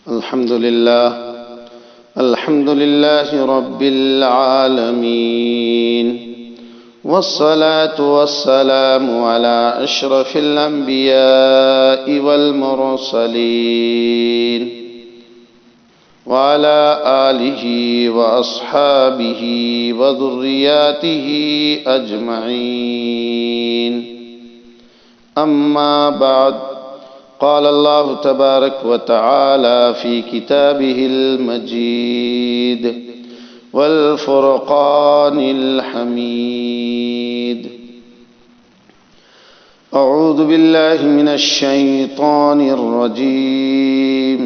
الحمد لله رب العالمين، والصلاة والسلام على أشرف الأنبياء والمرسلين وعلى آله وأصحابه وذرياته أجمعين. أما بعد، قال الله تبارك وتعالى في كتابه المجيد والفرقان الحميد: أعوذ بالله من الشيطان الرجيم،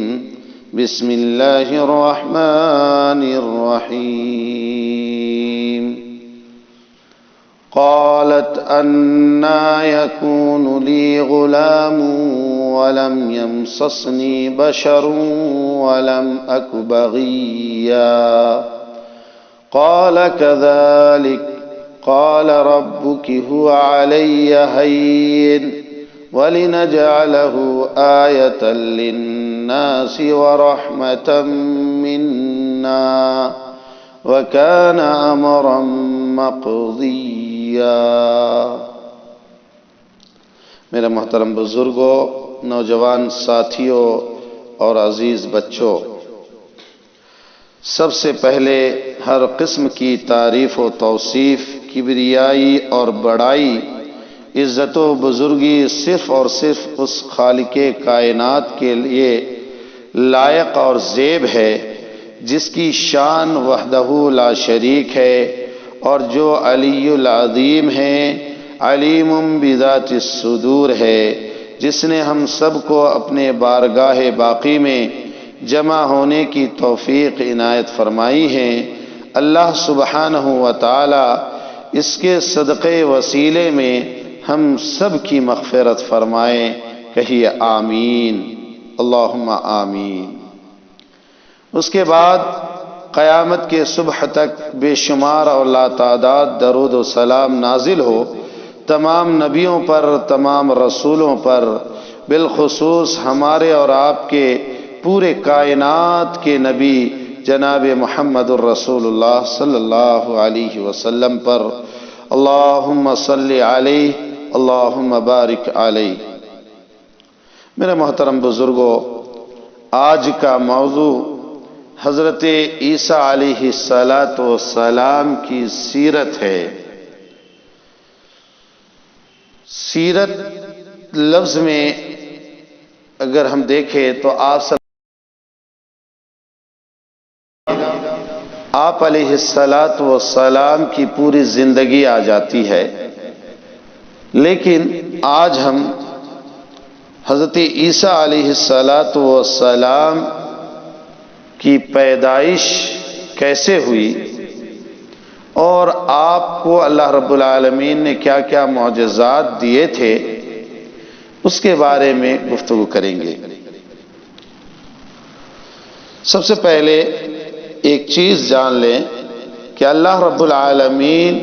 بسم الله الرحمن الرحيم. قالت أنى يكون لي غلام ولم يمسسني بشر ولم أك بغيا. قال كذلك قال ربك هو علي هين ولنجعله آية للناس ورحمة منا وكان أمرا مقضيا. میرے محترم بزرگوں، نوجوان ساتھیوں اور عزیز بچوں، سب سے پہلے ہر قسم کی تعریف و توصیف، کبریائی اور بڑائی، عزت و بزرگی صرف اور صرف اس خالق کائنات کے لیے لائق اور زیب ہے جس کی شان وحدہ لا شریک ہے، اور جو علی العظیم ہے، علیم بذات الصدور ہے، جس نے ہم سب کو اپنے بارگاہ باقی میں جمع ہونے کی توفیق عنایت فرمائی ہے. اللہ سبحانہ و تعالی اس کے صدقے وسیلے میں ہم سب کی مغفرت فرمائے. کہیے آمین، اللہم آمین. اس کے بعد قیامت کے صبح تک بے شمار اور لاتعداد درود و سلام نازل ہو تمام نبیوں پر، تمام رسولوں پر، بالخصوص ہمارے اور آپ کے پورے کائنات کے نبی جناب محمد الرسول اللہ صلی اللہ علیہ وسلم پر. اللہم صلی علیہ، اللہم بارک علیہ. میرے محترم بزرگوں، آج کا موضوع حضرت عیسیٰ علیہ السلام کی سیرت ہے. سیرت لفظ میں اگر ہم دیکھیں تو آپ علیہ السلام کی پوری زندگی آ جاتی ہے، لیکن آج ہم حضرت عیسیٰ علیہ السلام کی پیدائش کیسے ہوئی اور آپ کو اللہ رب العالمین نے کیا کیا معجزات دیے تھے، اس کے بارے میں گفتگو کریں گے. سب سے پہلے ایک چیز جان لیں کہ اللہ رب العالمین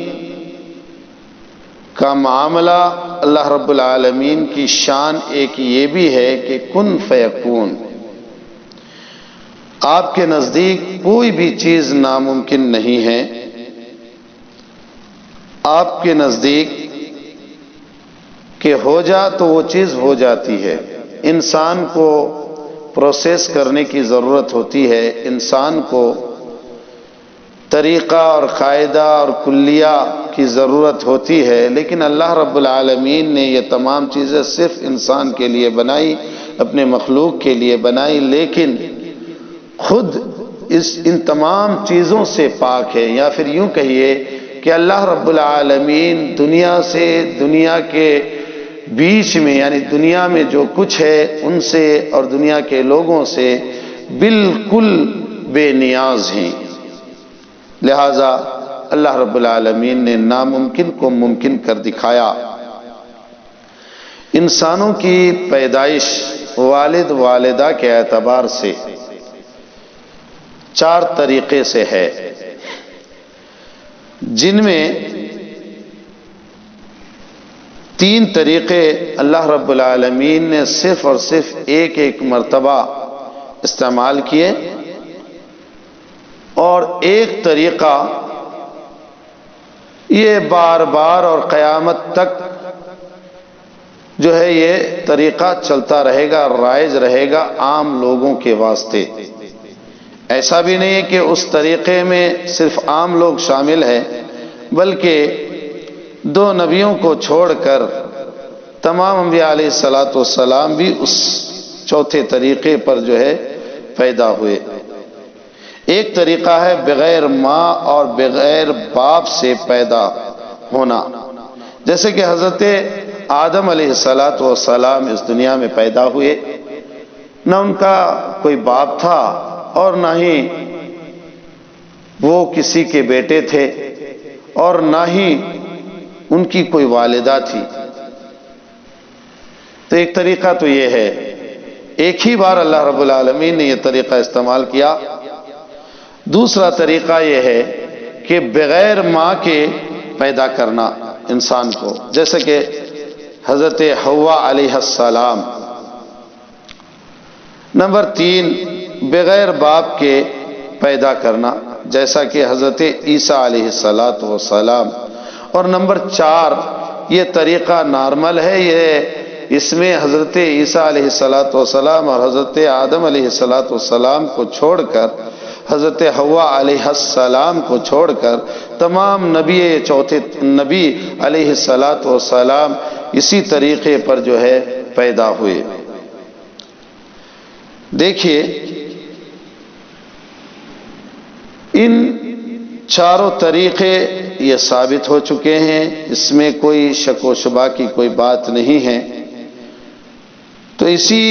کا معاملہ، اللہ رب العالمین کی شان ایک یہ بھی ہے کہ کن فیکون. آپ کے نزدیک کوئی بھی چیز ناممکن نہیں ہے. آپ کے نزدیک کہ ہو جا تو وہ چیز ہو جاتی ہے. انسان کو پروسیس کرنے کی ضرورت ہوتی ہے، انسان کو طریقہ اور قاعدہ اور کلیہ کی ضرورت ہوتی ہے، لیکن اللہ رب العالمین نے یہ تمام چیزیں صرف انسان کے لیے بنائی، اپنے مخلوق کے لیے بنائی، لیکن خود ان تمام چیزوں سے پاک ہے. یا پھر یوں کہیے کہ اللہ رب العالمین دنیا سے، دنیا کے بیچ میں، یعنی دنیا میں جو کچھ ہے ان سے اور دنیا کے لوگوں سے بالکل بے نیاز ہیں. لہذا اللہ رب العالمین نے ناممکن کو ممکن کر دکھایا. انسانوں کی پیدائش والد والدہ کے اعتبار سے 4 طریقے سے ہے، جن میں 3 طریقے اللہ رب العالمین نے صرف اور صرف ایک مرتبہ استعمال کیے، اور ایک طریقہ یہ بار بار اور قیامت تک جو ہے یہ طریقہ چلتا رہے گا، رائج رہے گا عام لوگوں کے واسطے۔ ایسا بھی نہیں ہے کہ اس طریقے میں صرف عام لوگ شامل ہیں، بلکہ دو نبیوں کو چھوڑ کر تمام انبیاء علیہ الصلوۃ والسلام بھی اس چوتھے طریقے پر جو ہے پیدا ہوئے۔ ایک طریقہ ہے بغیر ماں اور بغیر باپ سے پیدا ہونا، جیسے کہ حضرت آدم علیہ الصلوۃ والسلام اس دنیا میں پیدا ہوئے، نہ ان کا کوئی باپ تھا اور نہ ہی وہ کسی کے بیٹے تھے اور نہ ہی ان کی کوئی والدہ تھی۔ تو ایک طریقہ تو یہ ہے، ایک ہی بار اللہ رب العالمین نے یہ طریقہ استعمال کیا۔ دوسرا طریقہ یہ ہے کہ بغیر ماں کے پیدا کرنا انسان کو، جیسے کہ حضرت حوا علیہ السلام۔ نمبر 3 بغیر باپ کے پیدا کرنا، جیسا کہ حضرت عیسیٰ علیہ السلام۔ اور نمبر 4 یہ طریقہ نارمل ہے، یہ اس میں حضرت عیسیٰ علیہ السلام اور حضرت آدم علیہ السلام کو چھوڑ کر، حضرت حوا علیہ السلام کو چھوڑ کر تمام چوتھے نبی علیہ السلام اسی طریقے پر جو ہے پیدا ہوئے۔ دیکھیے ان چاروں طریقے یہ ثابت ہو چکے ہیں، اس میں کوئی شک و شبہ کی کوئی بات نہیں ہے۔ تو اسی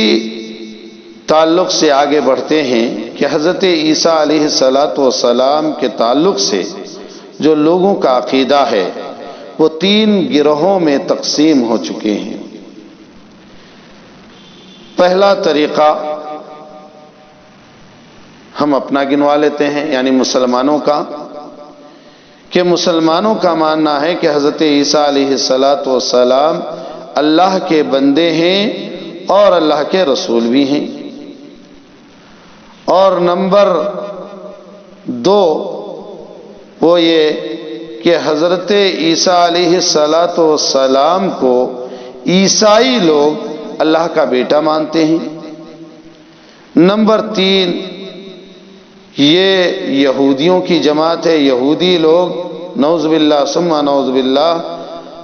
تعلق سے آگے بڑھتے ہیں کہ حضرت عیسیٰ علیہ السلام کے تعلق سے جو لوگوں کا عقیدہ ہے وہ 3 گروہوں میں تقسیم ہو چکے ہیں۔ پہلا طریقہ ہم اپنا گنوا لیتے ہیں، یعنی مسلمانوں کا، کہ مسلمانوں کا ماننا ہے کہ حضرت عیسیٰ علیہ السلام اللہ کے بندے ہیں اور اللہ کے رسول بھی ہیں۔ اور نمبر 2 وہ یہ کہ حضرت عیسیٰ علیہ السلام کو عیسائی لوگ اللہ کا بیٹا مانتے ہیں۔ نمبر 3 یہ یہودیوں کی جماعت ہے، یہودی لوگ نعوذ باللہ ثم نعوذ باللہ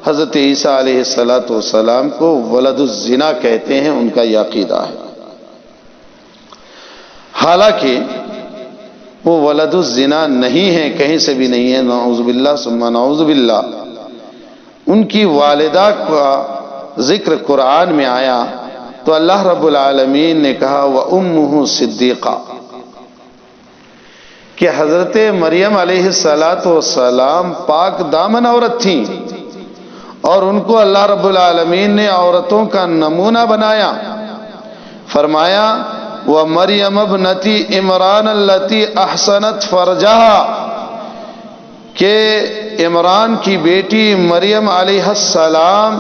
حضرت عیسیٰ علیہ السلام کو ولد الزنا کہتے ہیں، ان کا یہ عقیدہ ہے۔ حالانکہ وہ ولد الزنا نہیں ہے، کہیں سے بھی نہیں ہے، نعوذ باللہ ثم نعوذ باللہ۔ ان کی والدہ کا ذکر قرآن میں آیا تو اللہ رب العالمین نے کہا وَأُمُّهُ صِدِّيقَةٌ، کہ حضرت مریم علیہ السلام پاک دامن عورت تھیں اور ان کو اللہ رب العالمین نے عورتوں کا نمونہ بنایا۔ فرمایا وَمَرْيَمَ ابْنَتِ عمران الَّتِي أَحْسَنَتْ فَرْجَهَا، کہ عمران کی بیٹی مریم علیہ السلام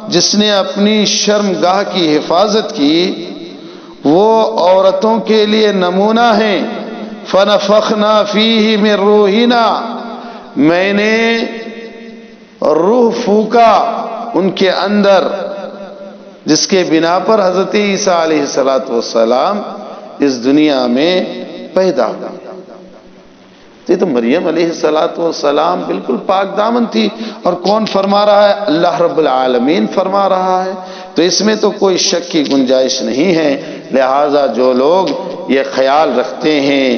جس نے اپنی شرمگاہ کی حفاظت کی، وہ عورتوں کے لیے نمونہ ہیں۔ فَنَفَخْنَا فِيهِ مِن رُّوحِنَا، میں نے روح پھونکا ان کے اندر، جس کے بنا پر حضرت عیسیٰ علیہ السلام اس دنیا میں پیدا ہوئے۔ یہ تو مریم علیہ السلام بالکل پاک دامن تھی، اور کون فرما رہا ہے؟ اللہ رب العالمین فرما رہا ہے۔ تو اس میں تو کوئی شک کی گنجائش نہیں ہے۔ لہذا جو لوگ یہ خیال رکھتے ہیں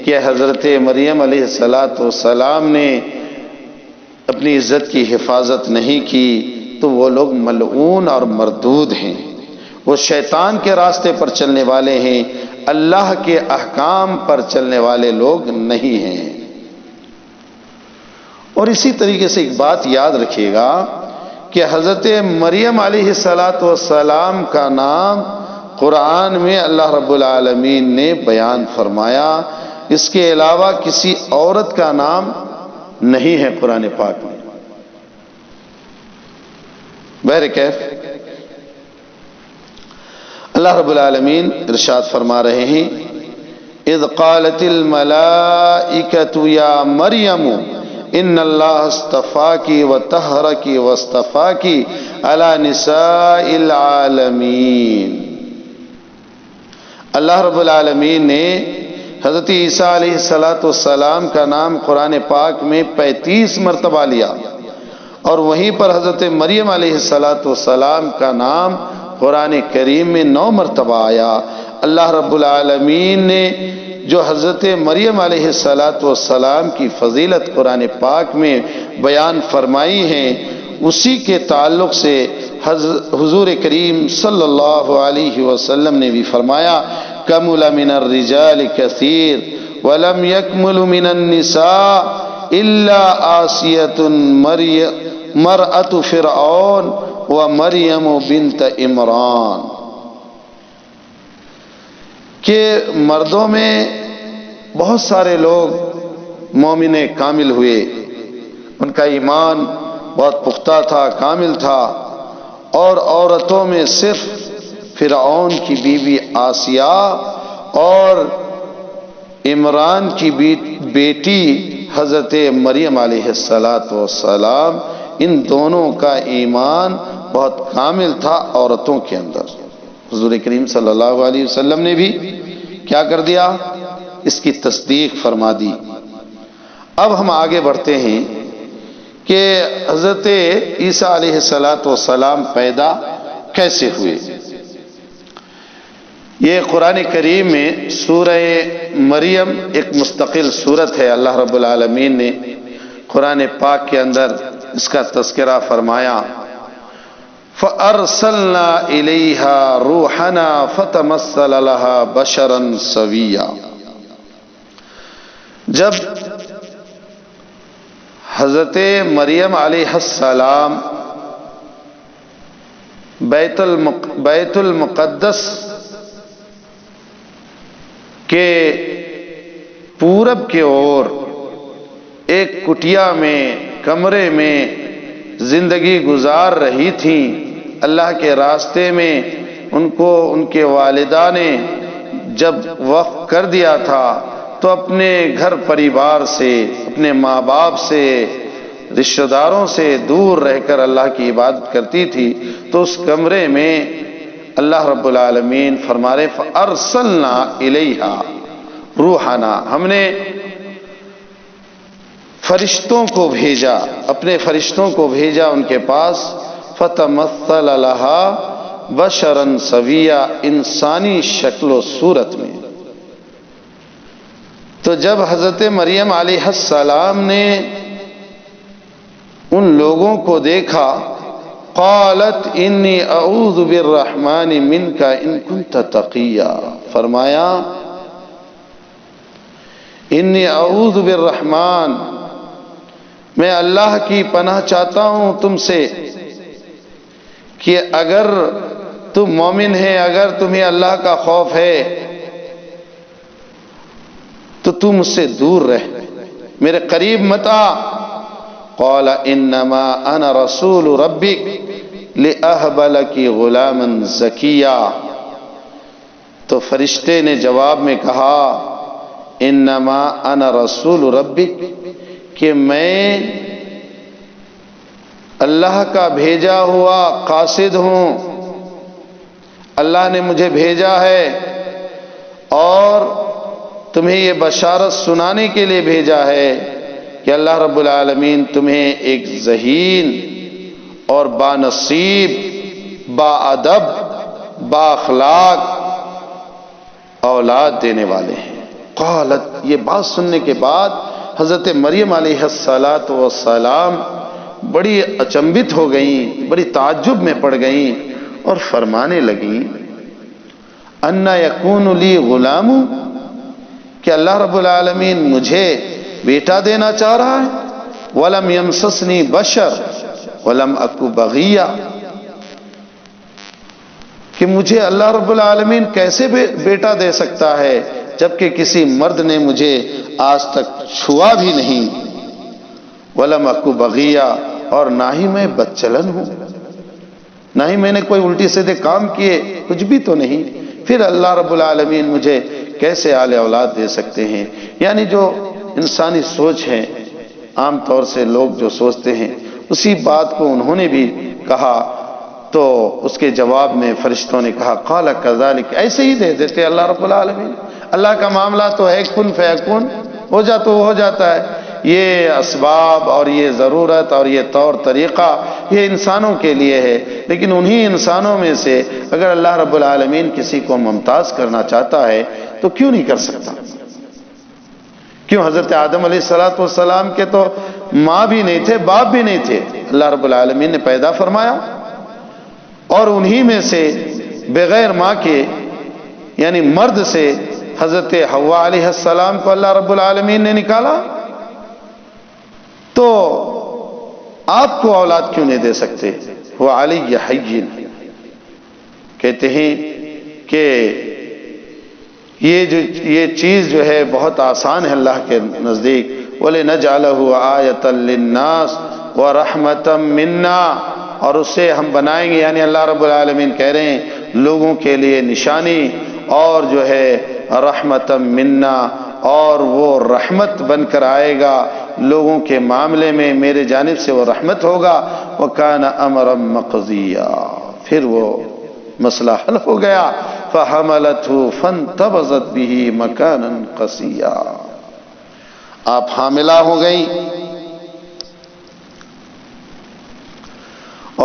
کہ حضرت مریم علیہ السلام نے اپنی عزت کی حفاظت نہیں کی، تو وہ لوگ ملعون اور مردود ہیں، وہ شیطان کے راستے پر چلنے والے ہیں، اللہ کے احکام پر چلنے والے لوگ نہیں ہیں۔ اور اسی طریقے سے ایک بات یاد رکھیے گا کہ حضرت مریم علیہ السلام کا نام قرآن میں اللہ رب العالمین نے بیان فرمایا، اس کے علاوہ کسی عورت کا نام نہیں ہے قرآن پاک میں۔ بہرکیف اللہ رب العالمین ارشاد فرما رہے ہیں اذ قالت الملائکۃ یا مریم ان اللہ اصطفاکی وطہرکی واصطفاکی علی نساء العالمین۔ اللہ رب العالمین نے حضرت عیسیٰ علیہ السلام کا نام قرآن پاک میں 35 مرتبہ لیا، اور وہیں پر حضرت مریم علیہ السلام کا نام قرآن کریم میں 9 مرتبہ آیا۔ اللہ رب العالمین نے جو حضرت مریم علیہ السلام کی فضیلت قرآن پاک میں بیان فرمائی ہے، اسی کے تعلق سے حضور کریم صلی اللہ علیہ وسلم نے بھی فرمایا کمل من الرجال کثیر ولم یکمل من النساء الا آسیۃ مرأۃ فرعون ومریم بنت عمران، کہ مردوں میں بہت سارے لوگ مومن کامل ہوئے، ان کا ایمان بہت پختہ تھا، کامل تھا، اور عورتوں میں صرف فرعون کی بیوی آسیہ اور عمران کی بیٹی حضرت مریم علیہ السلام، ان دونوں کا ایمان بہت کامل تھا عورتوں کے اندر۔ حضور کریم صلی اللہ علیہ وسلم نے بھی کیا کر دیا؟ اس کی تصدیق فرما دی۔ اب ہم آگے بڑھتے ہیں کہ حضرت عیسیٰ علیہ السلام پیدا کیسے ہوئے۔ یہ قرآن کریم میں سورہ مریم ایک مستقل سورت ہے۔ اللہ رب العالمین نے قرآن پاک کے اندر اس کا تذکرہ فرمایا، فَأَرْسَلْنَا إِلَيْهَا رُوحَنَا فَتَمَثَّلَ لَهَا بَشَرًا سَوِيًّا۔ جب حضرت مریم علیہ السلام بیت المقدس کے پورب کے اور ایک کٹیا میں، کمرے میں زندگی گزار رہی تھیں، اللہ کے راستے میں ان کو ان کے والدہ نے جب وقف کر دیا تھا تو اپنے گھر پریوار سے، اپنے ماں باپ سے، رشتہ داروں سے دور رہ کر اللہ کی عبادت کرتی تھی۔ تو اس کمرے میں اللہ رب العالمین فرما رہے فَأَرْسَلْنَا إِلَيْهَا رُوحَنَا، ہم نے فرشتوں کو بھیجا، اپنے فرشتوں کو بھیجا ان کے پاس، فَتَمَثَّلَ لَهَا بَشَرًا سَوِيًّا، انسانی شکل و صورت میں۔ تو جب حضرت مریم علیہ السلام نے ان لوگوں کو دیکھا، قالت انی اعوذ بالرحمن منک ان کنت تقیا، فرمایا انی اعوذ بالرحمن، میں اللہ کی پناہ چاہتا ہوں تم سے کہ اگر تم مومن ہے، اگر تمہیں اللہ کا خوف ہے تو تم مجھ سے دور رہ، میرے قریب مت آ۔ قال انما انا رسول ربک لأہب لک غلاما زکیا، تو فرشتے نے جواب میں کہا انما انا رسول ربک، کہ میں اللہ کا بھیجا ہوا قاصد ہوں، اللہ نے مجھے بھیجا ہے اور تمہیں یہ بشارت سنانے کے لیے بھیجا ہے کہ اللہ رب العالمین تمہیں ایک ذہین اور بانصیب، با ادب، با اخلاق اولاد دینے والے ہیں۔ قالت، یہ بات سننے کے بعد حضرت مریم علیہ السلام بڑی اچنبھت ہو گئیں، بڑی تعجب میں پڑ گئیں اور فرمانے لگیں انا یکون لی غلام، کہ اللہ رب العالمین مجھے بیٹا دینا چاہ رہا ہے، وَلَمْ يَمْسَسْنِي بَشَرٌ وَلَمْ أَكُ بَغِيًّا، کہ مجھے اللہ رب العالمین کیسے بیٹا دے سکتا ہے جبکہ کسی مرد نے مجھے آج تک چھوا بھی نہیں، وَلَمْ أَكُ بَغِيًّا، اور نہ ہی میں بدچلن ہوں، نہ ہی میں نے کوئی الٹی سیدھے کام کیے، کچھ بھی تو نہیں، پھر اللہ رب العالمین مجھے کیسے آل اولاد دے سکتے ہیں؟ یعنی جو انسانی سوچ ہے، عام طور سے لوگ جو سوچتے ہیں اسی بات کو انہوں نے بھی کہا، تو اس کے جواب میں فرشتوں نے کہا قال کذالک، ایسے ہی دے دیتے اللہ رب العالمین، اللہ کا معاملہ تو ہے کن فیکون، ہو جا تو ہو جاتا ہے۔ یہ اسباب اور یہ ضرورت اور یہ طور طریقہ یہ انسانوں کے لیے ہے، لیکن انہی انسانوں میں سے اگر اللہ رب العالمین کسی کو ممتاز کرنا چاہتا ہے تو کیوں نہیں کر سکتا؟ کیوں حضرت آدم علیہ السلام کے تو ماں بھی نہیں تھے، باپ بھی نہیں تھے، اللہ رب العالمین نے پیدا فرمایا، اور انہی میں سے بغیر ماں کے یعنی مرد سے حضرت حوا علیہ السلام کو اللہ رب العالمین نے نکالا، تو آپ کو اولاد کیوں نہیں دے سکتے؟ وہ علی حی، کہتے ہیں کہ یہ چیز جو ہے بہت آسان ہے اللہ کے نزدیک۔ وَلِنَجْعَلَهُ آیَةً لِلنَّاسِ وَرَحْمَةً مِنَّا، اور اسے ہم بنائیں گے، یعنی اللہ رب العالمین کہہ رہے ہیں لوگوں کے لیے نشانی اور جو ہے رحمتً منا، اور وہ رحمت بن کر آئے گا لوگوں کے معاملے میں، میرے جانب سے وہ رحمت ہوگا۔ وَكَانَ أَمْرًا مَقْضِيًّا، پھر وہ مسئلہ حل ہو گیا۔ فَحَمَلَتْهُ فَانْتَبَذَتْ بِهِ مَكَانًا قَصِيًّا، آپ حاملہ ہو گئی،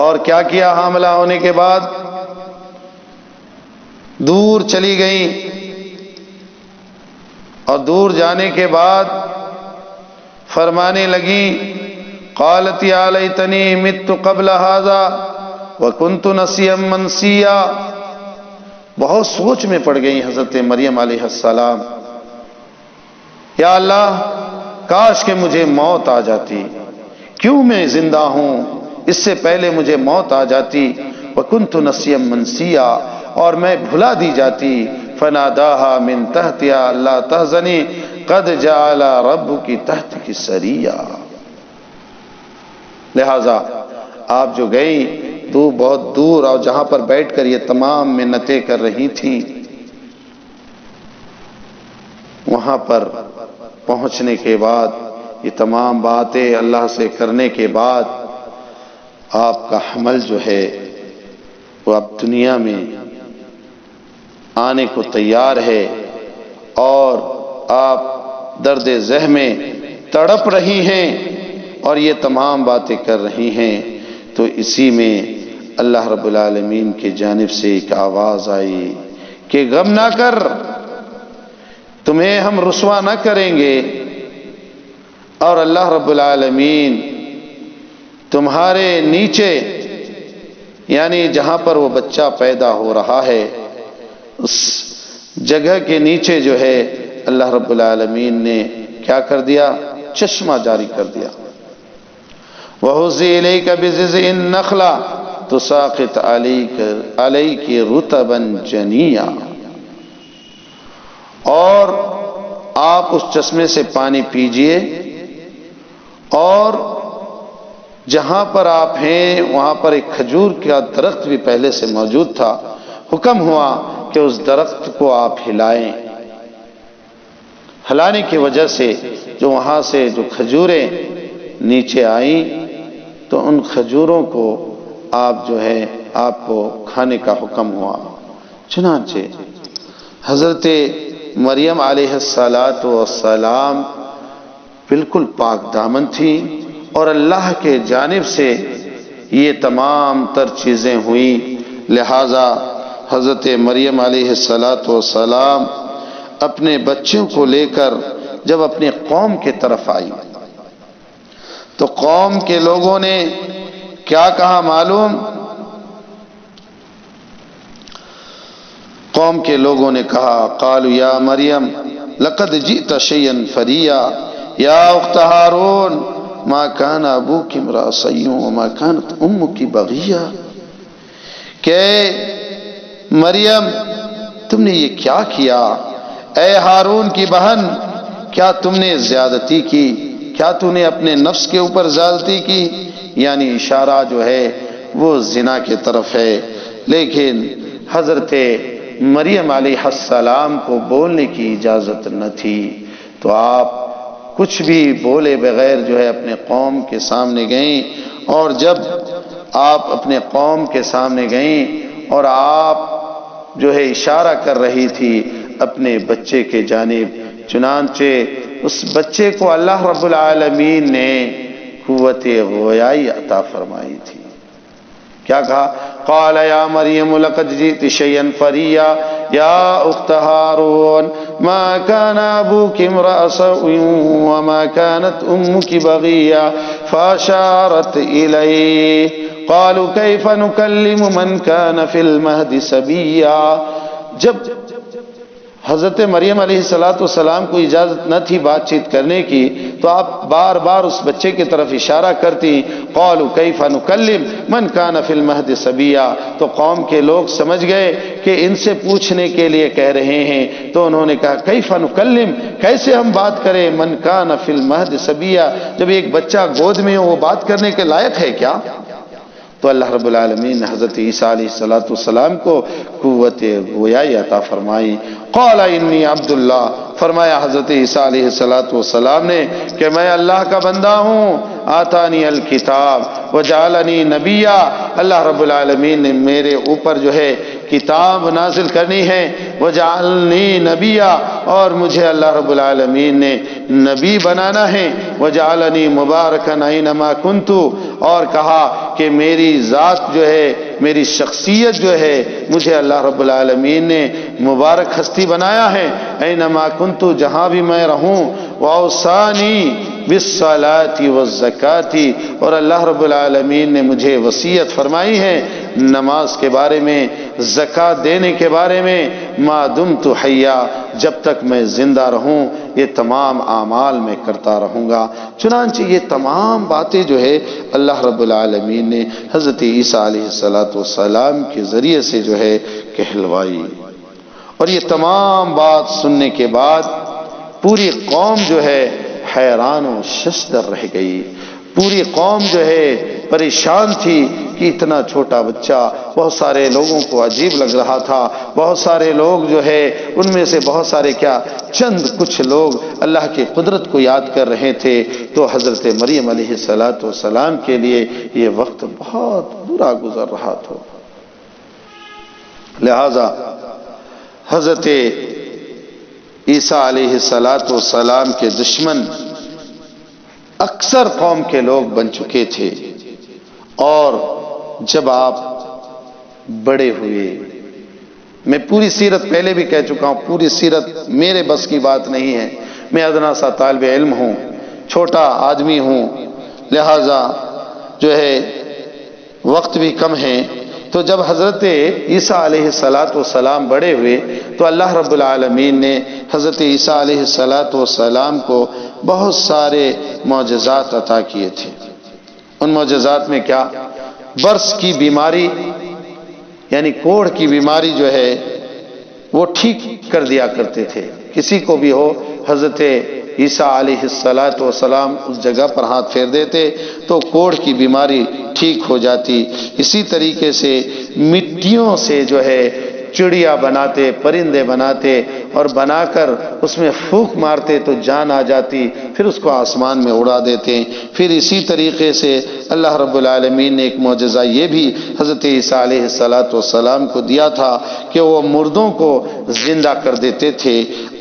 اور کیا کیا حاملہ ہونے کے بعد؟ دور چلی گئی، اور دور جانے کے بعد فرمانے لگی قالت یا لیتنی مت قبل ھذا وکنت نسیا منسیا، بہت سوچ میں پڑ گئی حضرت مریم علیہ السلام، یا اللہ کاش کہ مجھے موت آ جاتی، کیوں میں زندہ ہوں، اس سے پہلے مجھے موت آ جاتی، وکنت نسیا منسیا، اور میں بھلا دی جاتی۔ فناداها من تحتها لا تحزنی قد جعل ربک تحتک سریا، لہذا آپ جو گئی تو بہت دور، اور جہاں پر بیٹھ کر یہ تمام منتیں کر رہی تھیں، وہاں پر پہنچنے کے بعد یہ تمام باتیں اللہ سے کرنے کے بعد آپ کا حمل جو ہے وہ اب دنیا میں آنے کو تیار ہے، اور آپ درد ذہ میں تڑپ رہی ہیں اور یہ تمام باتیں کر رہی ہیں، تو اسی میں اللہ رب العالمین کی جانب سے ایک آواز آئی کہ غم نہ کر، تمہیں ہم رسوا نہ کریں گے، اور اللہ رب العالمین تمہارے نیچے، یعنی جہاں پر وہ بچہ پیدا ہو رہا ہے اس جگہ کے نیچے جو ہے اللہ رب العالمین نے کیا کر دیا؟ چشمہ جاری کر دیا۔ وَهُزِّ إِلَيْكَ بِجِذْعِ النَّخْلَةِ تُسَاقِطْ عَلَيْكِ رُطَبًا جَنِيًّا، اور آپ اس چشمے سے پانی پیجئے، اور جہاں پر آپ ہیں وہاں پر ایک کھجور کا درخت بھی پہلے سے موجود تھا، حکم ہوا کہ اس درخت کو آپ ہلائیں، ہلانے کی وجہ سے جو وہاں سے جو کھجوریں نیچے آئیں تو ان کھجوروں کو آپ جو ہے آپ کو کھانے کا حکم ہوا۔ چنانچہ حضرت مریم علیہ السلام بالکل پاک دامن تھی، اور اللہ کے جانب سے یہ تمام تر چیزیں ہوئیں، لہذا حضرت مریم علیہ السلام اپنے بچوں کو لے کر جب اپنے قوم کے طرف آئی تو قوم کے لوگوں نے کیا کہا معلوم؟ قوم کے لوگوں نے کہا قالوا یا مریم لقد جئت شیئا فریا یا اخت ہارون ما کان ابوک امرأ سوء وما کانت امک بغیا، کہ مریم تم نے یہ کیا کیا؟ اے ہارون کی بہن، کیا تم نے زیادتی کی؟ کیا تم نے اپنے نفس کے اوپر زیادتی کی؟ یعنی اشارہ جو ہے وہ زنا کی طرف ہے، لیکن حضرت مریم علیہ السلام کو بولنے کی اجازت نہ تھی، تو آپ کچھ بھی بولے بغیر جو ہے اپنے قوم کے سامنے گئیں، اور جب آپ اپنے قوم کے سامنے گئیں اور آپ جو ہے اشارہ کر رہی تھی اپنے بچے کے جانب، چنانچہ اس بچے کو اللہ رب العالمین نے قوت گویائی عطا فرمائی تھی۔ کیا کہا؟ قال یا مریم لقد جئت شیئا فریا یا اخت ہارون ما كان ابوك امرأ سوء وما كانت امك بغيا فاشارت الیہ قالوا كيف نكلم من كان في المهد صبيا۔ جب حضرت مریم علیہ السلام کو اجازت نہ تھی بات چیت کرنے کی، تو آپ بار بار اس بچے کی طرف اشارہ کرتی، قالوا کیف نکلم من کان فی المہد صبیا، تو قوم کے لوگ سمجھ گئے کہ ان سے پوچھنے کے لیے کہہ رہے ہیں، تو انہوں نے کہا کیف نکلم، کیسے ہم بات کریں، من کان فی المہد صبیا، جب ایک بچہ گود میں ہو وہ بات کرنے کے لائق ہے کیا؟ تو اللہ رب العالمین نے حضرت عیسیٰ علیہ السلام کو قوت گویائی عطا فرمائی۔ قال انی عبد اللہ، فرمایا حضرت عیسیٰ علیہ السلام نے کہ میں اللہ کا بندہ ہوں، آتانی الکتاب وجعلنی نبیا، اللہ رب العالمین نے میرے اوپر جو ہے کتاب نازل کرنی ہے، وجعلنی نبیا، اور مجھے اللہ رب العالمین نے نبی بنانا ہے، وجعلنی مبارکا اینما کنت، اور کہا کہ میری ذات جو ہے، میری شخصیت جو ہے، مجھے اللہ رب العالمین نے مبارک ہستی بنایا ہے، اینما کنت، جہاں بھی میں رہوں، واوصانی بالصلاۃ والزکاۃ، اور اللہ رب العالمین نے مجھے وصیت فرمائی ہے نماز کے بارے میں، زکوٰۃ دینے کے بارے میں، ما دمت حیا، جب تک میں زندہ رہوں یہ تمام اعمال میں کرتا رہوں گا۔ چنانچہ یہ تمام باتیں جو ہے اللہ رب العالمین نے حضرت عیسیٰ علیہ السلام کے ذریعے سے جو ہے کہلوائی، اور یہ تمام بات سننے کے بعد پوری قوم جو ہے حیران و ششدر رہ گئی، پوری قوم جو ہے پریشان تھی کہ اتنا چھوٹا بچہ، بہت سارے لوگوں کو عجیب لگ رہا تھا، بہت سارے لوگ جو ہے ان میں سے بہت سارے کیا چند کچھ لوگ اللہ کی قدرت کو یاد کر رہے تھے، تو حضرت مریم علیہ السلام کے لیے یہ وقت بہت برا گزر رہا تھا۔ لہذا حضرت عیسیٰ علیہ السلام کے دشمن اکثر قوم کے لوگ بن چکے تھے، اور جب آپ بڑے ہوئے، میں پوری سیرت پہلے بھی کہہ چکا ہوں، پوری سیرت میرے بس کی بات نہیں ہے، میں ادنا سا طالب علم ہوں، چھوٹا آدمی ہوں، لہذا جو ہے وقت بھی کم ہے۔ تو جب حضرت عیسیٰ علیہ السلام بڑے ہوئے تو اللہ رب العالمین نے حضرت عیسیٰ علیہ السلام کو بہت سارے معجزات عطا کیے تھے۔ ان معجزات میں کیا؟ برس کی بیماری یعنی کوڑھ کی بیماری جو ہے وہ ٹھیک کر دیا کرتے تھے، کسی کو بھی ہو حضرت عیسیٰ علیہ السلام اس جگہ پر ہاتھ پھیر دیتے تو کوڑھ کی بیماری ٹھیک ہو جاتی۔ اسی طریقے سے مٹیوں سے جو ہے چڑیا بناتے، پرندے بناتے، اور بنا کر اس میں پھونک مارتے تو جان آ جاتی، پھر اس کو آسمان میں اڑا دیتے۔ پھر اسی طریقے سے اللہ رب العالمین نے ایک معجزہ یہ بھی حضرت عیسیٰ علیہ السلام کو دیا تھا کہ وہ مردوں کو زندہ کر دیتے تھے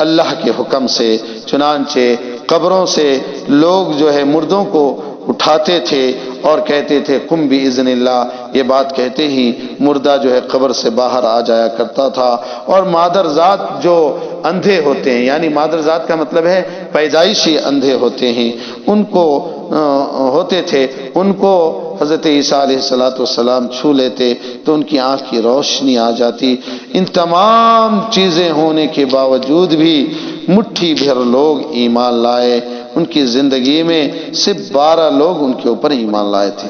اللہ کے حکم سے۔ چنانچہ قبروں سے لوگ جو ہے مردوں کو اٹھاتے تھے اور کہتے تھے قم باذن اللہ، یہ بات کہتے ہی مردہ جو ہے قبر سے باہر آ جایا کرتا تھا۔ اور مادرزاد جو اندھے ہوتے ہیں، یعنی مادرزاد کا مطلب ہے پیدائشی اندھے ہوتے ہیں، ان کو ہوتے تھے، ان کو حضرت عیسیٰ علیہ السلام چھو لیتے تو ان کی آنکھ کی روشنی آ جاتی۔ ان تمام چیزیں ہونے کے باوجود بھی مٹھی بھر لوگ ایمان لائے، ان کی زندگی میں صرف 12 لوگ ان کے اوپر ایمان لائے تھے۔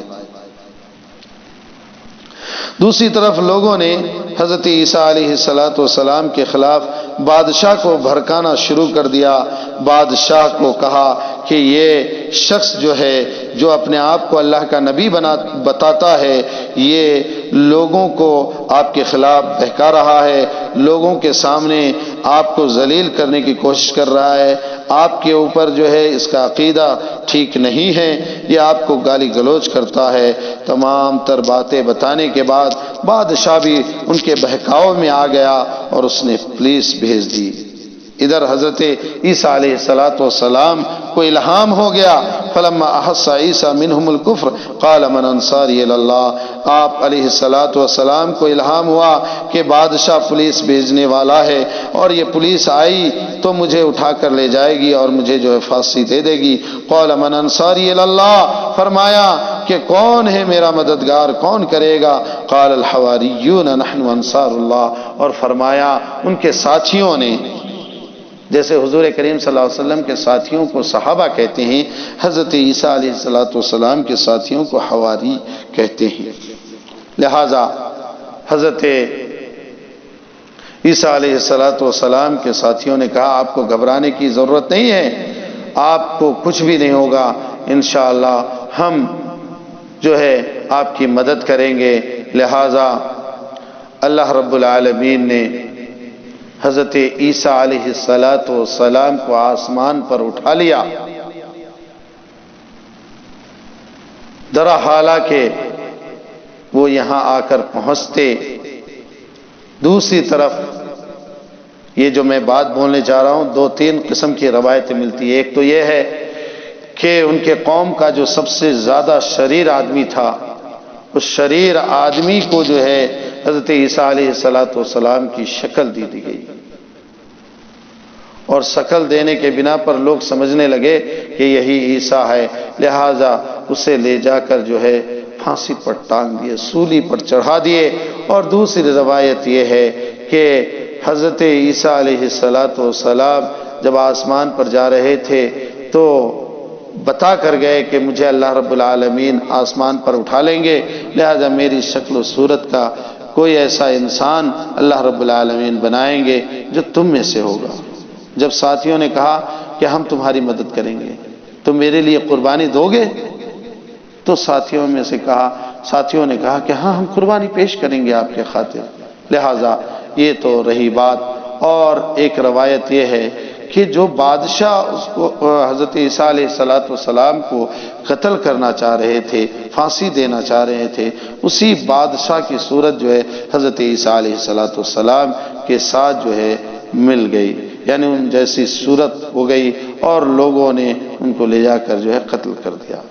دوسری طرف لوگوں نے حضرت عیسیٰ علیہ السلام کے خلاف بادشاہ کو بھڑکانا شروع کر دیا۔ بادشاہ کو کہا کہ یہ شخص جو ہے جو اپنے آپ کو اللہ کا نبی بتاتا ہے، یہ لوگوں کو آپ کے خلاف بہکا رہا ہے، لوگوں کے سامنے آپ کو ذلیل کرنے کی کوشش کر رہا ہے، آپ کے اوپر جو ہے اس کا عقیدہ ٹھیک نہیں ہے، یہ آپ کو گالی گلوچ کرتا ہے۔ تمام تر باتیں بتانے کے بعد بادشاہ بھی ان کے بہکاؤ میں آ گیا اور اس نے پولیس بھیج دی۔ ادھر حضرت عیسیٰ علیہ السلام کو الہام ہو گیا، فلما احس عیسیٰ منہم الکفر قال من انصاری الی اللہ۔ آپ علیہ السلام کو الہام ہوا کہ بادشاہ پولیس بھیجنے والا ہے اور یہ پولیس آئی تو مجھے اٹھا کر لے جائے گی اور مجھے جو ہے پھانسی دے دے گی۔ قال من انصاری الی اللہ، فرمایا کہ کون ہے میرا مددگار، کون کرے گا؟ قال الحواریون نحن انصار اللہ، اور فرمایا ان کے ساتھیوں نے، جیسے حضور کریم صلی اللہ علیہ وسلم کے ساتھیوں کو صحابہ کہتے ہیں، حضرت عیسیٰ علیہ السلام کے ساتھیوں کو حواری کہتے ہیں۔ لہذا حضرت عیسیٰ علیہ السلام کے ساتھیوں نے کہا آپ کو گھبرانے کی ضرورت نہیں ہے، آپ کو کچھ بھی نہیں ہوگا، انشاءاللہ ہم جو ہے آپ کی مدد کریں گے۔ لہذا اللہ رب العالمین نے حضرت عیسیٰ علیہ السلام کو آسمان پر اٹھا لیا، درا حالانکہ وہ یہاں آ کر پہنچتے۔ دوسری طرف یہ جو میں بات بولنے جا رہا ہوں، دو تین قسم کی روایتیں ملتی ہیں۔ ایک تو یہ ہے کہ ان کے قوم کا جو سب سے زیادہ شریر آدمی تھا، اس شریر آدمی کو جو ہے حضرت عیسیٰ علیہ السلام کی شکل دی گئی، اور شکل دینے کے بنا پر لوگ سمجھنے لگے کہ یہی عیسیٰ ہے، لہذا اسے لے جا کر جو ہے پھانسی پر ٹانگ دیے، سولی پر چڑھا دیے۔ اور دوسری روایت یہ ہے کہ حضرت عیسیٰ علیہ السلام جب آسمان پر جا رہے تھے تو بتا کر گئے کہ مجھے اللہ رب العالمین آسمان پر اٹھا لیں گے، لہذا میری شکل و صورت کا کوئی ایسا انسان اللہ رب العالمین بنائیں گے جو تم میں سے ہوگا۔ جب ساتھیوں نے کہا کہ ہم تمہاری مدد کریں گے، تم میرے لیے قربانی دو گے؟ تو ساتھیوں نے کہا کہ ہاں ہم قربانی پیش کریں گے آپ کے خاطر۔ لہذا یہ تو رہی بات۔ اور ایک روایت یہ ہے کہ جو بادشاہ اس کو حضرت عیسیٰ علیہ السلام کو قتل کرنا چاہ رہے تھے، پھانسی دینا چاہ رہے تھے، اسی بادشاہ کی صورت جو ہے حضرت عیسیٰ علیہ السلام کے ساتھ جو ہے مل گئی، یعنی ان جیسی صورت ہو گئی، اور لوگوں نے ان کو لے جا کر جو ہے قتل کر دیا۔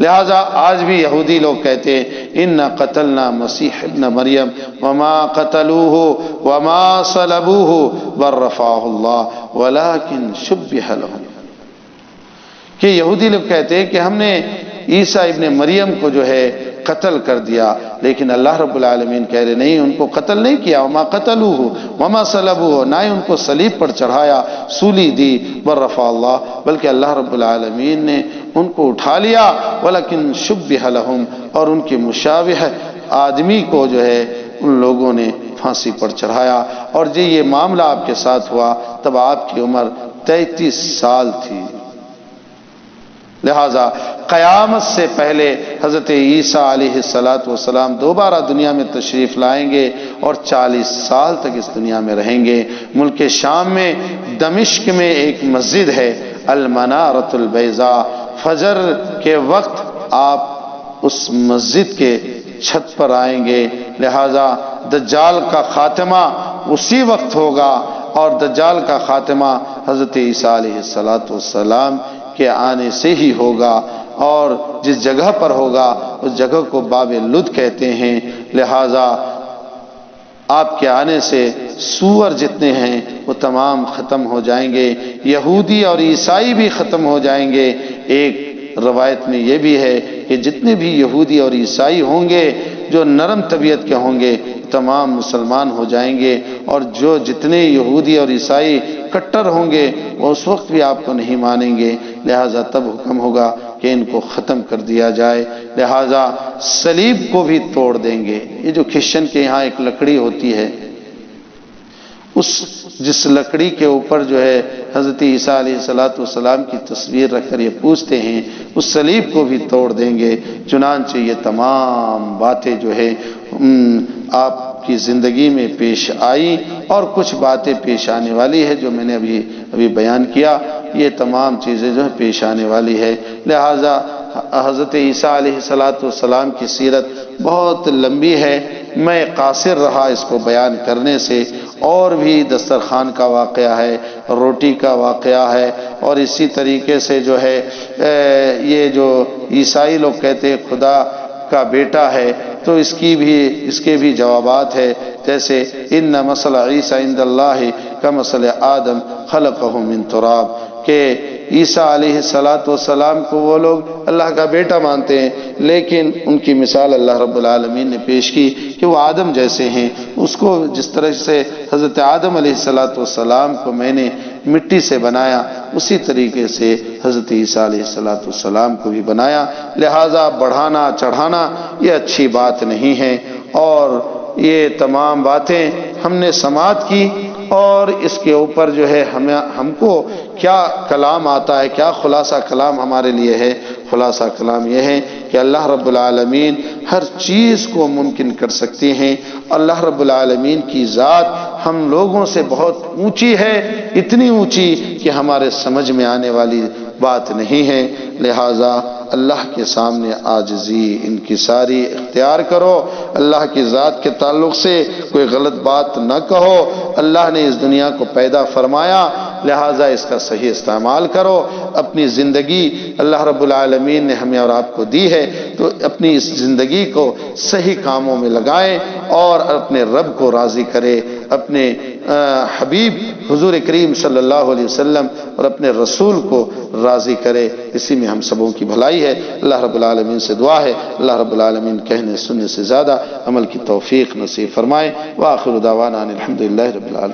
لہذا آج بھی یہودی لوگ کہتے ہیں اِنَّا قَتَلْنَا مسیح ابن مریم وما قتلوه وما صلبوه بل رفعه اللہ ولكن شبہ لهم، کہ یہودی لوگ کہتے ہیں کہ ہم نے عیسیٰ ابن مریم کو جو ہے قتل کر دیا، لیکن اللہ رب العالمین کہہ رہے نہیں، ان کو قتل نہیں کیا، وما قتلوه وما صلبوه، نہ ہی ان کو صلیب پر چڑھایا، سولی دی، بل رفع اللہ، بلکہ اللہ رب العالمین نے ان کو اٹھا لیا، ولیکن شبہ لهم، اور ان کے مشابہ آدمی کو جو ہے ان لوگوں نے پھانسی پر چڑھایا۔ اور جب یہ معاملہ آپ کے ساتھ ہوا تب آپ کی عمر 33 سال تھی۔ لہذا قیامت سے پہلے حضرت عیسیٰ علیہ السلام دوبارہ دنیا میں تشریف لائیں گے اور 40 سال تک اس دنیا میں رہیں گے۔ ملک شام میں دمشق میں ایک مسجد ہے المنارۃ البیضاء، فجر کے وقت آپ اس مسجد کے چھت پر آئیں گے۔ لہذا دجال کا خاتمہ اسی وقت ہوگا، اور دجال کا خاتمہ حضرت عیسیٰ علیہ السلام کے آنے سے ہی ہوگا، اور جس جگہ پر ہوگا اس جگہ کو باب لد کہتے ہیں۔ لہذا آپ کے آنے سے سور جتنے ہیں وہ تمام ختم ہو جائیں گے، یہودی اور عیسائی بھی ختم ہو جائیں گے۔ ایک روایت میں یہ بھی ہے کہ جتنے بھی یہودی اور عیسائی ہوں گے جو نرم طبیعت کے ہوں گے تمام مسلمان ہو جائیں گے، اور جو جتنے یہودی اور عیسائی کٹر ہوں گے وہ اس وقت بھی آپ کو نہیں مانیں گے۔ لہذا تب حکم ہوگا کہ ان کو ختم کر دیا جائے، لہذا صلیب کو بھی توڑ دیں گے۔ یہ جو کرسچن کے یہاں ایک لکڑی ہوتی ہے، جس لکڑی کے اوپر جو ہے حضرت عیسیٰ علیہ السلام کی تصویر رکھ کر یہ پوچھتے ہیں، اس صلیب کو بھی توڑ دیں گے۔ چنانچہ یہ تمام باتیں جو ہے آپ کی زندگی میں پیش آئی اور کچھ باتیں پیش آنے والی ہے، جو میں نے ابھی بیان کیا، یہ تمام چیزیں جو ہے پیش آنے والی ہے۔ لہذا حضرت عیسیٰ علیہ السلام کی سیرت بہت لمبی ہے، میں قاصر رہا اس کو بیان کرنے سے، اور بھی دسترخوان کا واقعہ ہے، روٹی کا واقعہ ہے، اور اسی طریقے سے جو ہے یہ جو عیسائی لوگ کہتے ہیں خدا کا بیٹا ہے، تو اس کے بھی جوابات ہے، جیسے ان مثل عیسیٰ عند اللہ کمثل آدم خلقہ من تراب، کہ عیسیٰ علیہ السلام کو وہ لوگ اللہ کا بیٹا مانتے ہیں، لیکن ان کی مثال اللہ رب العالمین نے پیش کی کہ وہ آدم جیسے ہیں۔ اس کو جس طرح سے حضرت آدم علیہ السلام کو میں نے مٹی سے بنایا، اسی طریقے سے حضرت عیسیٰ علیہ السلام کو بھی بنایا۔ لہذا بڑھانا چڑھانا یہ اچھی بات نہیں ہے، اور یہ تمام باتیں ہم نے سماعت کی، اور اس کے اوپر جو ہے ہم کو کیا کلام آتا ہے، کیا خلاصہ کلام ہمارے لیے ہے۔ خلاصہ کلام یہ ہے کہ اللہ رب العالمین ہر چیز کو ممکن کر سکتے ہیں۔ اللہ رب العالمین کی ذات ہم لوگوں سے بہت اونچی ہے، اتنی اونچی کہ ہمارے سمجھ میں آنے والی بات نہیں ہے۔ لہذا اللہ کے سامنے عاجزی انکساری اختیار کرو، اللہ کی ذات کے تعلق سے کوئی غلط بات نہ کہو۔ اللہ نے اس دنیا کو پیدا فرمایا، لہذا اس کا صحیح استعمال کرو۔ اپنی زندگی اللہ رب العالمین نے ہمیں اور آپ کو دی ہے، تو اپنی اس زندگی کو صحیح کاموں میں لگائیں اور اپنے رب کو راضی کرے، اپنے حبیب حضور کریم صلی اللہ علیہ وسلم اور اپنے رسول کو راضی کرے۔ اسی میں ہم سبوں کی بھلائی ہے۔ اللہ رب العالمین سے دعا ہے اللہ رب العالمین کہنے سننے سے زیادہ عمل کی توفیق نصیب فرمائے۔ وآخر دعوانا الحمدللہ رب العالمین۔